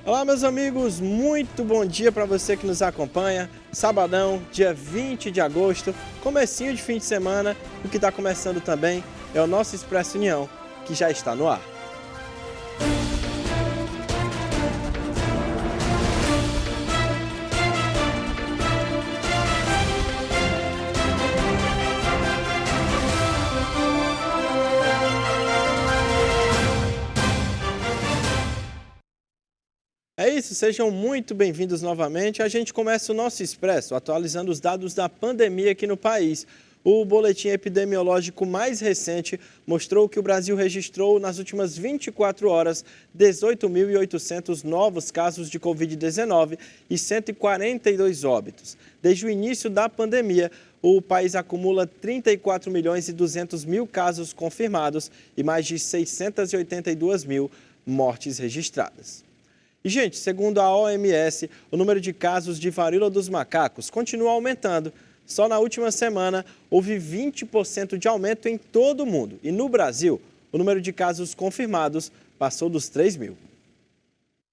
Olá, meus amigos, muito bom dia para você que nos acompanha. Sabadão, dia 20 de agosto, comecinho de fim de semana. O que está começando também é o nosso Expresso União, que já está no ar. É isso, sejam muito bem-vindos novamente. A gente começa o nosso Expresso atualizando os dados da pandemia aqui no país. O boletim epidemiológico mais recente mostrou que o Brasil registrou nas últimas 24 horas 18.800 novos casos de Covid-19 e 142 óbitos. Desde o início da pandemia, o país acumula 34 milhões e 200 mil casos confirmados e mais de 682 mil mortes registradas. E, gente, segundo a OMS, o número de casos de varíola dos macacos continua aumentando. Só na última semana, houve 20% de aumento em todo o mundo. E no Brasil, o número de casos confirmados passou dos 3 mil.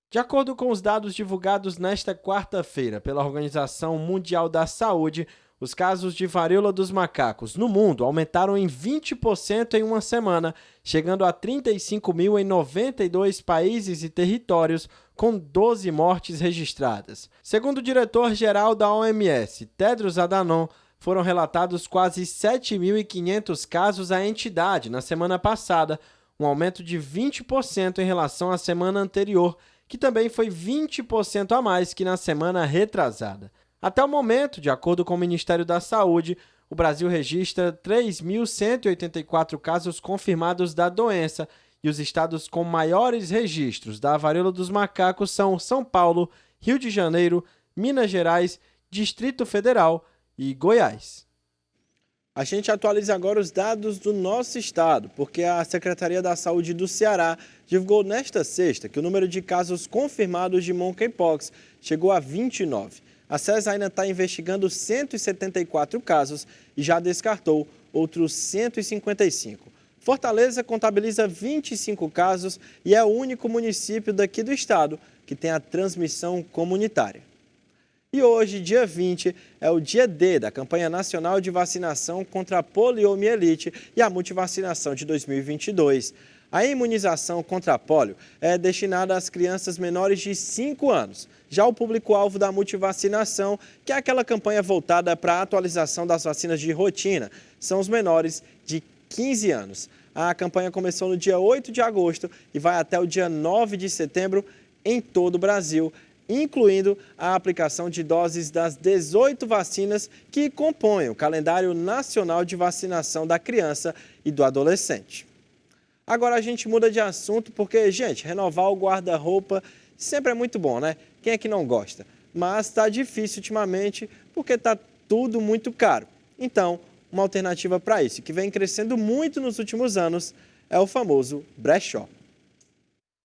De acordo com os dados divulgados nesta quarta-feira pela Organização Mundial da Saúde, os casos de varíola dos macacos no mundo aumentaram em 20% em uma semana, chegando a 35 mil em 92 países e territórios, com 12 mortes registradas. Segundo o diretor-geral da OMS, Tedros Adhanom, foram relatados quase 7.500 casos à entidade na semana passada, um aumento de 20% em relação à semana anterior, que também foi 20% a mais que na semana retrasada. Até o momento, de acordo com o Ministério da Saúde, o Brasil registra 3.184 casos confirmados da doença e os estados com maiores registros da varíola dos macacos são São Paulo, Rio de Janeiro, Minas Gerais, Distrito Federal e Goiás. A gente atualiza agora os dados do nosso estado, porque a Secretaria da Saúde do Ceará divulgou nesta sexta que o número de casos confirmados de monkeypox chegou a 29. A SES ainda está investigando 174 casos e já descartou outros 155. Fortaleza contabiliza 25 casos e é o único município daqui do estado que tem a transmissão comunitária. E hoje, dia 20, é o dia D da campanha nacional de vacinação contra a poliomielite e a multivacinação de 2022. A imunização contra a polio é destinada às crianças menores de 5 anos. Já o público-alvo da multivacinação, que é aquela campanha voltada para a atualização das vacinas de rotina, são os menores de 15 anos. A campanha começou no dia 8 de agosto e vai até o dia 9 de setembro em todo o Brasil, incluindo a aplicação de doses das 18 vacinas que compõem o calendário nacional de vacinação da criança e do adolescente. Agora a gente muda de assunto porque, gente, renovar o guarda-roupa sempre é muito bom, né? Quem é que não gosta? Mas está difícil ultimamente porque está tudo muito caro. Então, uma alternativa para isso, que vem crescendo muito nos últimos anos, é o famoso brechó.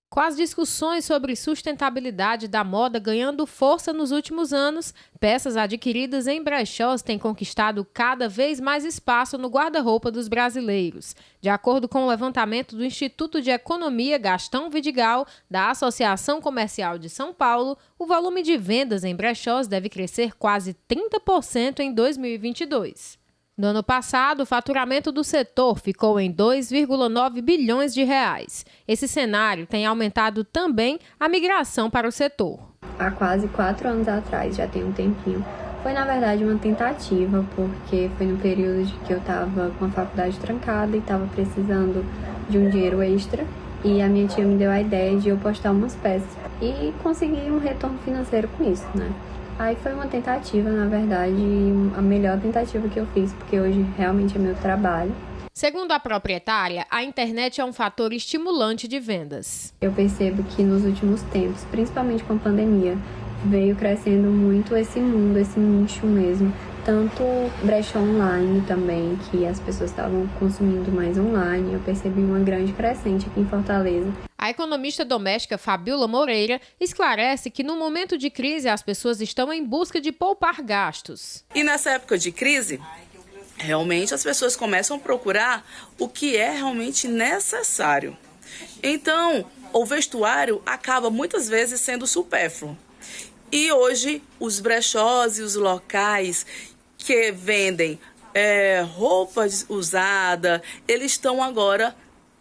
Com as discussões sobre sustentabilidade da moda ganhando força nos últimos anos, peças adquiridas em brechós têm conquistado cada vez mais espaço no guarda-roupa dos brasileiros. De acordo com o levantamento do Instituto de Economia Gastão Vidigal, da Associação Comercial de São Paulo, o volume de vendas em brechós deve crescer quase 30% em 2022. No ano passado, o faturamento do setor ficou em 2,9 bilhões de reais. Esse cenário tem aumentado também a migração para o setor. Há quase 4 anos atrás, já tem um tempinho, foi na verdade uma tentativa, porque foi no período de que eu estava com a faculdade trancada e estava precisando de um dinheiro extra. E a minha tia me deu a ideia de eu postar umas peças e conseguir um retorno financeiro com isso, né? Aí foi uma tentativa, na verdade, a melhor tentativa que eu fiz, porque hoje realmente é meu trabalho. Segundo a proprietária, a internet é um fator estimulante de vendas. Eu percebo que nos últimos tempos, principalmente com a pandemia, veio crescendo muito esse mundo, esse nicho mesmo. Tanto brechó online também, que as pessoas estavam consumindo mais online. Eu percebi uma grande crescente aqui em Fortaleza. A economista doméstica Fabiola Moreira esclarece que no momento de crise as pessoas estão em busca de poupar gastos. E nessa época de crise, realmente as pessoas começam a procurar o que é realmente necessário. Então, o vestuário acaba muitas vezes sendo supérfluo. E hoje os brechós e os locais que vendem roupas usadas, eles estão agora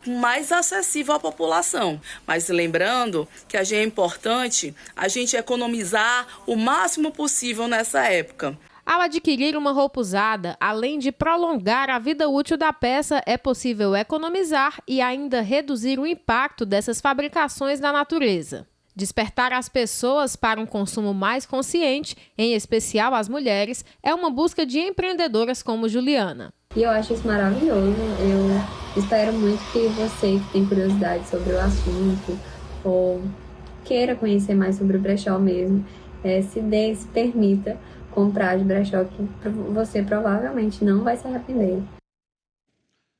mais acessível à população. Mas lembrando que é importante a gente economizar o máximo possível nessa época. Ao adquirir uma roupa usada, além de prolongar a vida útil da peça, é possível economizar e ainda reduzir o impacto dessas fabricações na natureza. Despertar as pessoas para um consumo mais consciente, em especial as mulheres, é uma busca de empreendedoras como Juliana. E eu acho isso maravilhoso. Eu espero muito que você que tem curiosidade sobre o assunto ou queira conhecer mais sobre o brechó mesmo, se permita comprar de brechó, que você provavelmente não vai se arrepender.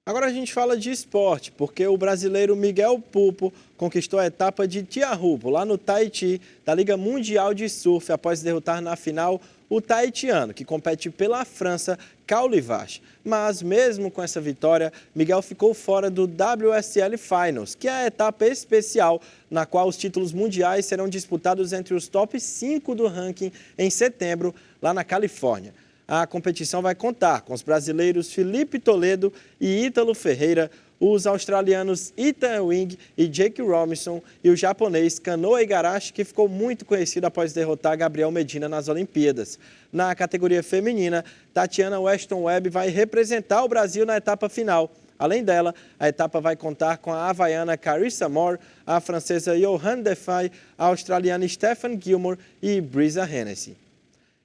Agora a gente fala de esporte, porque o brasileiro Miguel Pupo conquistou a etapa de Tiahupo, lá no Tahiti, da Liga Mundial de Surf, após derrotar na final o tahitiano, que compete pela França, Caolivache. Mas mesmo com essa vitória, Miguel ficou fora do WSL Finals, que é a etapa especial na qual os títulos mundiais serão disputados entre os top 5 do ranking em setembro, lá na Califórnia. A competição vai contar com os brasileiros Felipe Toledo e Ítalo Ferreira, os australianos Ethan Wing e Jake Robinson e o japonês Kanoa Igarashi, que ficou muito conhecido após derrotar Gabriel Medina nas Olimpíadas. Na categoria feminina, Tatiana Weston Webb vai representar o Brasil na etapa final. Além dela, a etapa vai contar com a havaiana Carissa Moore, a francesa Johanne Defay, a australiana Stephen Gilmore e Brisa Hennessy.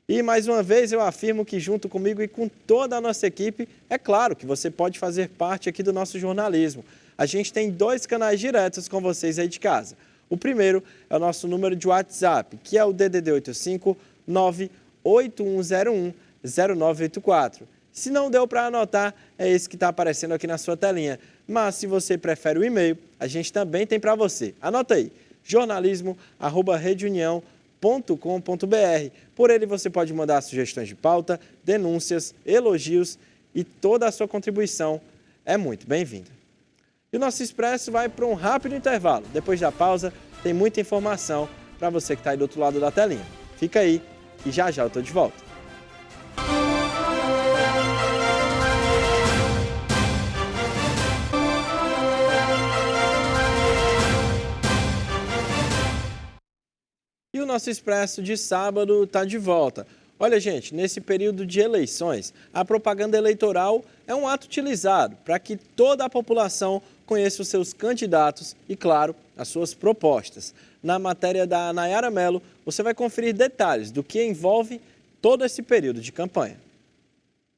E mais uma vez eu afirmo que junto comigo e com toda a nossa equipe, é claro que você pode fazer parte aqui do nosso jornalismo. A gente tem 2 canais diretos com vocês aí de casa. O primeiro é o nosso número de WhatsApp, que é o DDD 85 98101 0984. Se não deu para anotar, é esse que está aparecendo aqui na sua telinha. Mas se você prefere o e-mail, a gente também tem para você. Anota aí, jornalismo@redeunião.com.br. Por ele você pode mandar sugestões de pauta, denúncias, elogios e toda a sua contribuição é muito bem-vinda. E o nosso Expresso vai para um rápido intervalo. Depois da pausa, tem muita informação para você que está aí do outro lado da telinha. Fica aí e já já eu estou de volta. E o nosso Expresso de sábado está de volta. Olha, gente, nesse período de eleições, a propaganda eleitoral é um ato utilizado para que toda a população conheça os seus candidatos e, claro, as suas propostas. Na matéria da Nayara Mello, você vai conferir detalhes do que envolve todo esse período de campanha.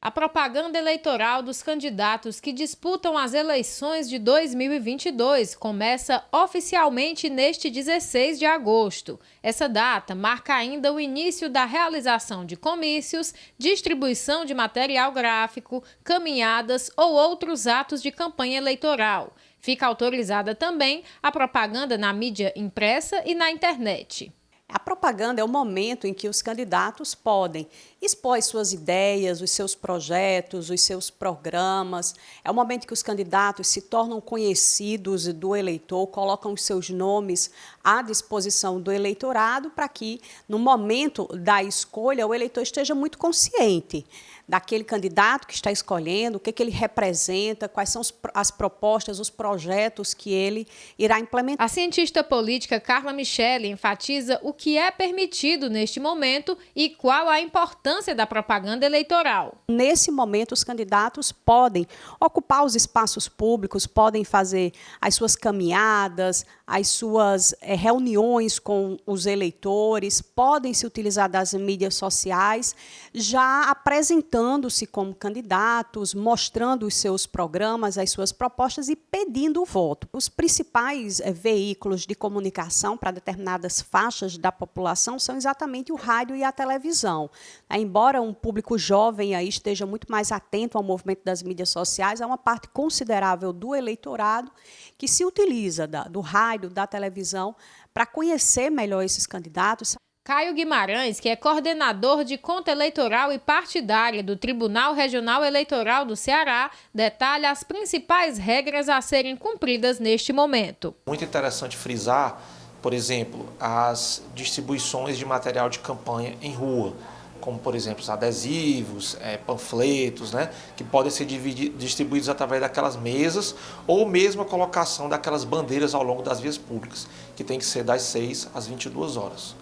A propaganda eleitoral dos candidatos que disputam as eleições de 2022 começa oficialmente neste 16 de agosto. Essa data marca ainda o início da realização de comícios, distribuição de material gráfico, caminhadas ou outros atos de campanha eleitoral. Fica autorizada também a propaganda na mídia impressa e na internet. A propaganda é o momento em que os candidatos podem expor as suas ideias, os seus projetos, os seus programas. É o momento em que os candidatos se tornam conhecidos do eleitor, colocam os seus nomes à disposição do eleitorado para que, no momento da escolha, o eleitor esteja muito consciente daquele candidato que está escolhendo, o que ele representa, quais são as propostas, os projetos que ele irá implementar. A cientista política Carla Michele enfatiza o que é permitido neste momento e qual a importância da propaganda eleitoral. Nesse momento, os candidatos podem ocupar os espaços públicos, podem fazer as suas caminhadas, as suas reuniões com os eleitores, podem se utilizar das mídias sociais, já apresentando-se como candidatos, mostrando os seus programas, as suas propostas e pedindo o voto. Os principais veículos de comunicação para determinadas faixas da população são exatamente o rádio e a televisão. Embora um público jovem aí esteja muito mais atento ao movimento das mídias sociais, há uma parte considerável do eleitorado que se utiliza do rádio, da televisão, para conhecer melhor esses candidatos. Caio Guimarães, que é coordenador de conta eleitoral e partidária do Tribunal Regional Eleitoral do Ceará, detalha as principais regras a serem cumpridas neste momento. Muito interessante frisar, por exemplo, as distribuições de material de campanha em rua, como, por exemplo, os adesivos, panfletos, que podem ser distribuídos através daquelas mesas, ou mesmo a colocação daquelas bandeiras ao longo das vias públicas, que tem que ser das 6 às 22 horas.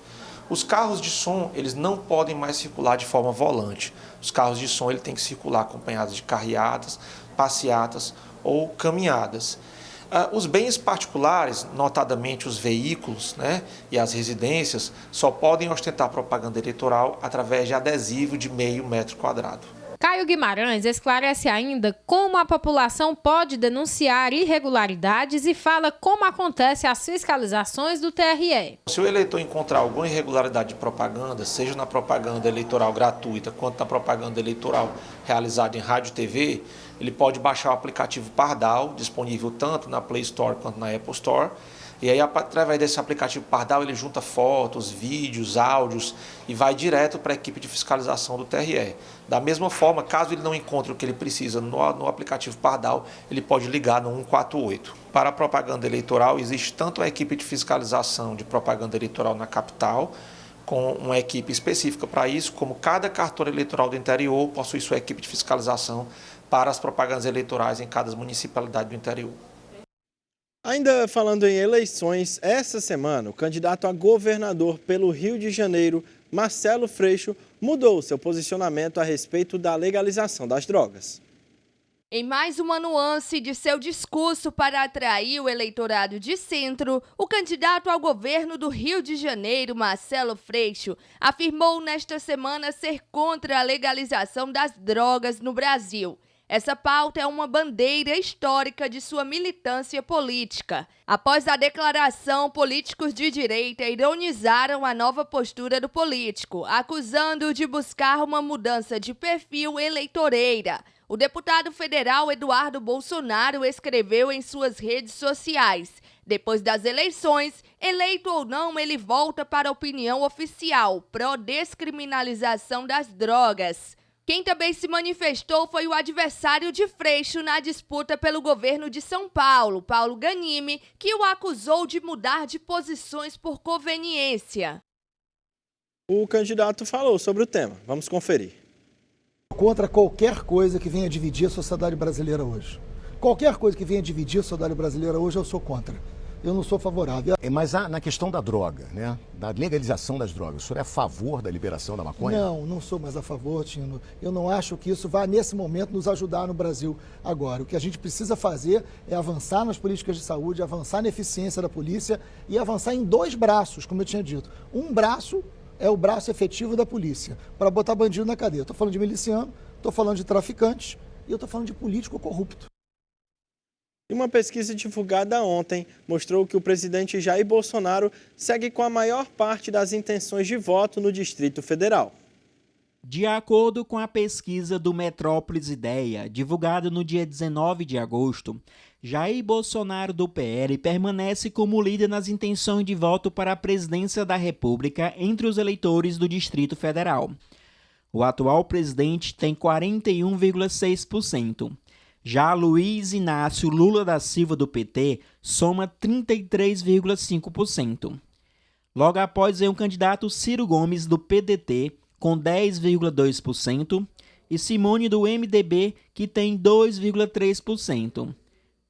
Os carros de som, eles não podem mais circular de forma volante. Os carros de som têm que circular acompanhados de carreatas, passeatas ou caminhadas. Os bens particulares, notadamente os veículos, e as residências, só podem ostentar propaganda eleitoral através de adesivo de meio metro quadrado. Caio Guimarães esclarece ainda como a população pode denunciar irregularidades e fala como acontecem as fiscalizações do TRE. Se o eleitor encontrar alguma irregularidade de propaganda, seja na propaganda eleitoral gratuita quanto na propaganda eleitoral realizada em rádio e TV, ele pode baixar o aplicativo Pardal, disponível tanto na Play Store quanto na Apple Store. E aí, através desse aplicativo Pardal, ele junta fotos, vídeos, áudios e vai direto para a equipe de fiscalização do TRE. Da mesma forma, caso ele não encontre o que ele precisa no aplicativo Pardal, ele pode ligar no 148. Para a propaganda eleitoral, existe tanto a equipe de fiscalização de propaganda eleitoral na capital, com uma equipe específica para isso, como cada cartório eleitoral do interior possui sua equipe de fiscalização para as propagandas eleitorais em cada municipalidade do interior. Ainda falando em eleições, essa semana o candidato a governador pelo Rio de Janeiro, Marcelo Freixo, mudou seu posicionamento a respeito da legalização das drogas. Em mais uma nuance de seu discurso para atrair o eleitorado de centro, o candidato ao governo do Rio de Janeiro, Marcelo Freixo, afirmou nesta semana ser contra a legalização das drogas no Brasil. Essa pauta é uma bandeira histórica de sua militância política. Após a declaração, políticos de direita ironizaram a nova postura do político, acusando-o de buscar uma mudança de perfil eleitoreira. O deputado federal Eduardo Bolsonaro escreveu em suas redes sociais: depois das eleições, eleito ou não, ele volta para a opinião oficial, pró-descriminalização das drogas. Quem também se manifestou foi o adversário de Freixo na disputa pelo governo de São Paulo, Paulo Ganimi, que o acusou de mudar de posições por conveniência. O candidato falou sobre o tema. Vamos conferir. Contra qualquer coisa que venha dividir a sociedade brasileira hoje. Qualquer coisa que venha dividir a sociedade brasileira hoje, eu sou contra. Eu não sou favorável. Mas na questão da droga, da legalização das drogas, o senhor é a favor da liberação da maconha? Não sou mais a favor, Tino. Eu não acho que isso vai, nesse momento, nos ajudar no Brasil agora. O que a gente precisa fazer é avançar nas políticas de saúde, avançar na eficiência da polícia e avançar em 2 braços, como eu tinha dito. Um braço é o braço efetivo da polícia, para botar bandido na cadeia. Estou falando de miliciano, estou falando de traficantes e eu estou falando de político corrupto. E uma pesquisa divulgada ontem mostrou que o presidente Jair Bolsonaro segue com a maior parte das intenções de voto no Distrito Federal. De acordo com a pesquisa do Metrópolis Ideia, divulgada no dia 19 de agosto, Jair Bolsonaro do PL permanece como líder nas intenções de voto para a presidência da República entre os eleitores do Distrito Federal. O atual presidente tem 41,6%. Já Luiz Inácio Lula da Silva do PT soma 33,5%. Logo após vem o candidato Ciro Gomes do PDT com 10,2% e Simone do MDB que tem 2,3%.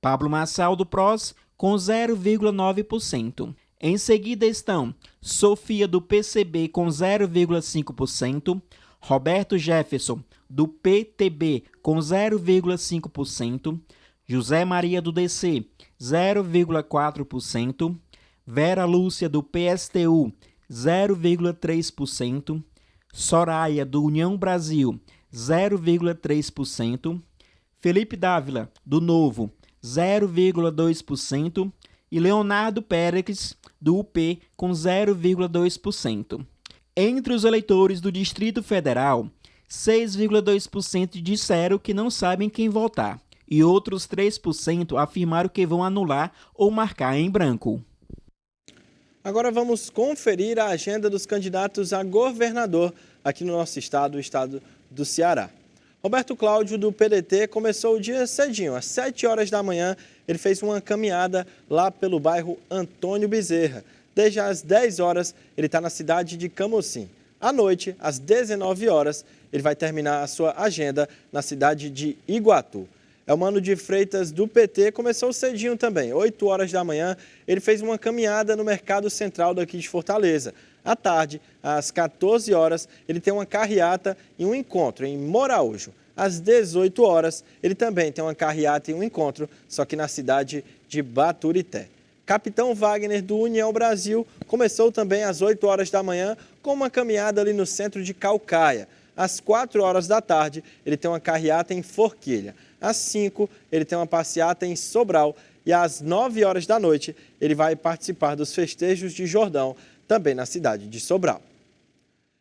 Pablo Marçal do PROS com 0,9%. Em seguida estão Sofia do PCB com 0,5%, Roberto Jefferson do PTB com 0,5%, José Maria do DC 0,4%, Vera Lúcia do PSTU 0,3%, Soraya do União Brasil 0,3%, Felipe Dávila do Novo 0,2% e Leonardo Pérez do UP com 0,2%. Entre os eleitores do Distrito Federal, 6,2% disseram que não sabem quem votar e outros 3% afirmaram que vão anular ou marcar em branco. Agora vamos conferir a agenda dos candidatos a governador aqui no nosso estado, o estado do Ceará. Roberto Cláudio, do PDT, começou o dia cedinho, às 7 horas da manhã. Ele fez uma caminhada lá pelo bairro Antônio Bezerra. Desde as 10 horas, ele está na cidade de Camocim. À noite, às 19 horas, ele vai terminar a sua agenda na cidade de Iguatu. Elmano de Freitas, do PT, começou cedinho também. 8 horas da manhã, ele fez uma caminhada no Mercado Central daqui de Fortaleza. À tarde, às 14 horas, ele tem uma carreata e um encontro em Moraújo. Às 18 horas, ele também tem uma carreata e um encontro, só que na cidade de Baturité. Capitão Wagner, do União Brasil, começou também às 8 horas da manhã com uma caminhada ali no centro de Caucaia. Às 4 horas da tarde, ele tem uma carreata em Forquilha. Às 5, ele tem uma passeata em Sobral. E às 9 horas da noite, ele vai participar dos festejos de Jordão, também na cidade de Sobral.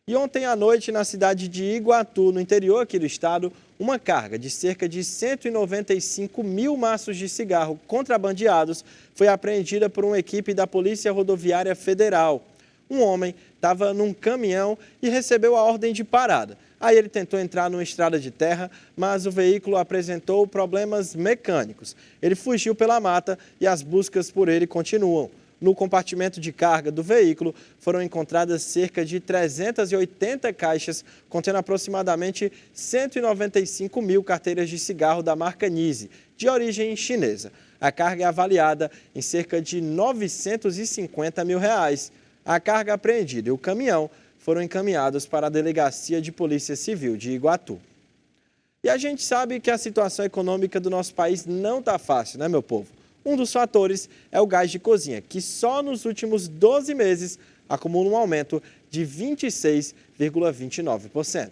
E ontem à noite, na cidade de Iguatu, no interior aqui do estado, uma carga de cerca de 195 mil maços de cigarro contrabandeados foi apreendida por uma equipe da Polícia Rodoviária Federal. Um homem estava num caminhão e recebeu a ordem de parada. Aí ele tentou entrar numa estrada de terra, mas o veículo apresentou problemas mecânicos. Ele fugiu pela mata e as buscas por ele continuam. No compartimento de carga do veículo foram encontradas cerca de 380 caixas, contendo aproximadamente 195 mil carteiras de cigarro da marca Nise, de origem chinesa. A carga é avaliada em cerca de R$ 950 mil. A carga apreendida e o caminhão foram encaminhados para a Delegacia de Polícia Civil de Iguatu. E a gente sabe que a situação econômica do nosso país não está fácil, né, meu povo? Um dos fatores é o gás de cozinha, que só nos últimos 12 meses acumula um aumento de 26,29%.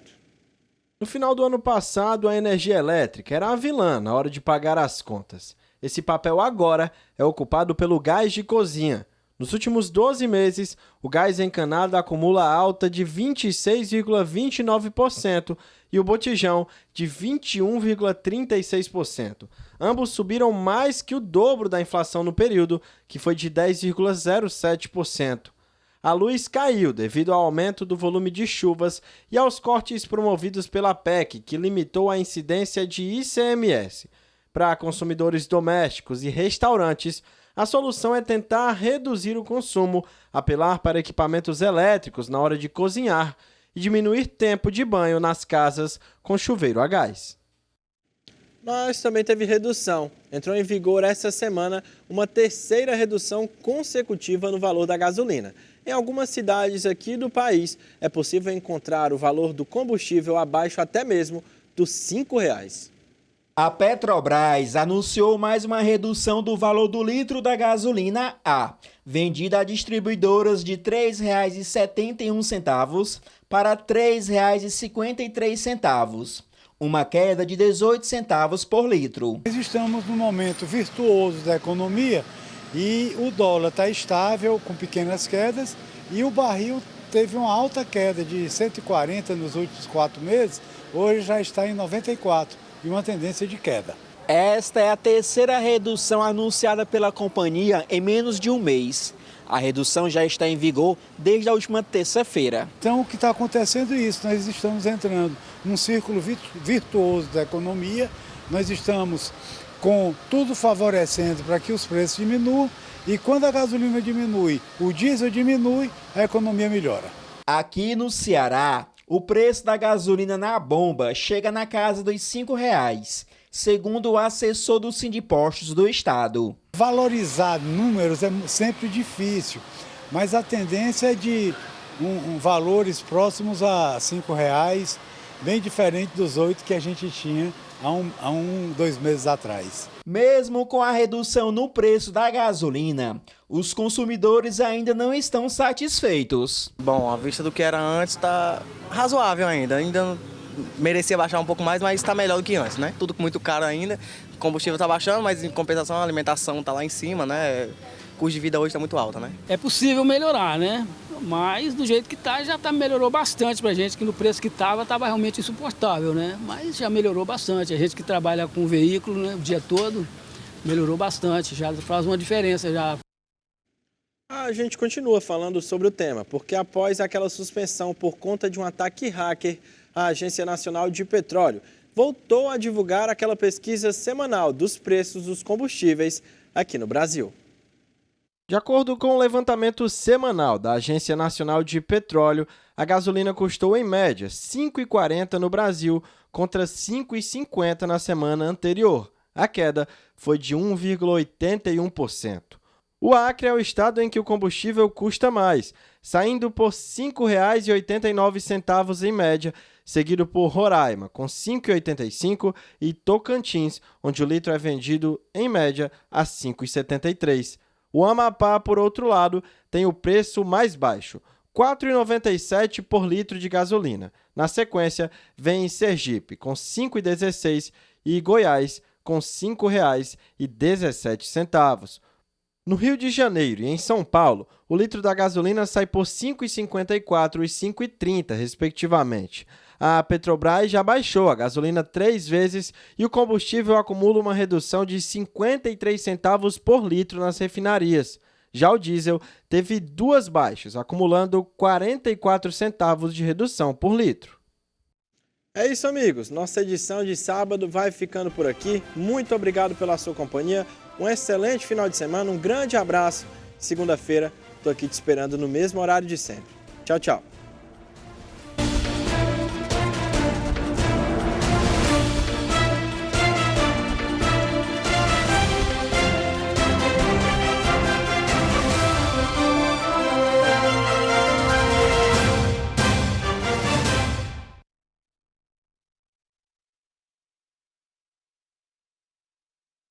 No final do ano passado, a energia elétrica era a vilã na hora de pagar as contas. Esse papel agora é ocupado pelo gás de cozinha. Nos últimos 12 meses, o gás encanado acumula alta de 26,29% e o botijão de 21,36%. Ambos subiram mais que o dobro da inflação no período, que foi de 10,07%. A luz caiu devido ao aumento do volume de chuvas e aos cortes promovidos pela PEC, que limitou a incidência de ICMS. Para consumidores domésticos e restaurantes, a solução é tentar reduzir o consumo, apelar para equipamentos elétricos na hora de cozinhar e diminuir tempo de banho nas casas com chuveiro a gás. Mas também teve redução. Entrou em vigor essa semana uma terceira redução consecutiva no valor da gasolina. Em algumas cidades aqui do país, é possível encontrar o valor do combustível abaixo até mesmo dos R$ 5,00. A Petrobras anunciou mais uma redução do valor do litro da gasolina A, vendida a distribuidoras de R$ 3,71 para R$ 3,53, uma queda de 18 centavos por litro. Estamos num momento virtuoso da economia e o dólar está estável, com pequenas quedas, e o barril teve uma alta queda de 140 nos últimos 4 meses, hoje já está em 94. E uma tendência de queda. Esta é a terceira redução anunciada pela companhia em menos de um mês. A redução já está em vigor desde a última terça-feira. Então, o que está acontecendo é isso, nós estamos entrando num círculo virtuoso da economia, nós estamos com tudo favorecendo para que os preços diminuam, e quando a gasolina diminui, o diesel diminui, a economia melhora. Aqui no Ceará, o preço da gasolina na bomba chega na casa dos R$ 5,00, segundo o assessor do Sindipostos do estado. Valorizar números é sempre difícil, mas a tendência é de valores próximos a R$ 5,00, bem diferente dos 8 que a gente tinha há 2 meses atrás. Mesmo com a redução no preço da gasolina, os consumidores ainda não estão satisfeitos. Bom, à vista do que era antes, está razoável ainda. Ainda merecia baixar um pouco mais, mas está melhor do que antes, né? Tudo muito caro ainda. O combustível está baixando, mas em compensação a alimentação está lá em cima, né? O custo de vida hoje está muito alto, né? É possível melhorar, né? Mas do jeito que está, melhorou bastante pra gente, que no preço que estava realmente insuportável, né? Mas já melhorou bastante. A gente que trabalha com veículo, né, o dia todo, melhorou bastante, já faz uma diferença já. A gente continua falando sobre o tema, porque após aquela suspensão por conta de um ataque hacker, a Agência Nacional de Petróleo voltou a divulgar aquela pesquisa semanal dos preços dos combustíveis aqui no Brasil. De acordo com o levantamento semanal da Agência Nacional de Petróleo, a gasolina custou em média R$ 5,40 no Brasil contra R$ 5,50 na semana anterior. A queda foi de 1,81%. O Acre é o estado em que o combustível custa mais, saindo por R$ 5,89 em média, seguido por Roraima, com R$ 5,85, e Tocantins, onde o litro é vendido, em média, a R$ 5,73. O Amapá, por outro lado, tem o preço mais baixo, R$ 4,97 por litro de gasolina. Na sequência, vem Sergipe, com R$ 5,16, e Goiás, com R$ 5,17. No Rio de Janeiro e em São Paulo, o litro da gasolina sai por R$ 5,54 e R$ 5,30, respectivamente. A Petrobras já baixou a gasolina 3 vezes e o combustível acumula uma redução de 53 centavos por litro nas refinarias. Já o diesel teve 2 baixas, acumulando 44 centavos de redução por litro. É isso, amigos. Nossa edição de sábado vai ficando por aqui. Muito obrigado pela sua companhia. Um excelente final de semana, um grande abraço. Segunda-feira, estou aqui te esperando no mesmo horário de sempre. Tchau, tchau.